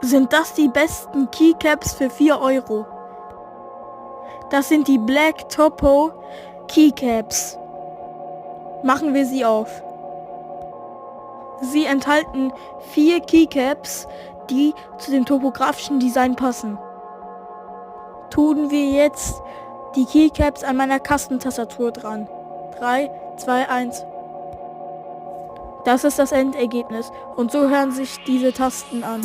Sind das die besten Keycaps für 4 Euro? Das sind die Black Topo Keycaps. Machen wir sie auf. Sie enthalten 4 Keycaps, die zu dem topografischen Design passen. Tun wir jetzt die Keycaps an meiner Kastentastatur dran. 3, 2, 1. Das ist das Endergebnis und so hören sich diese Tasten an.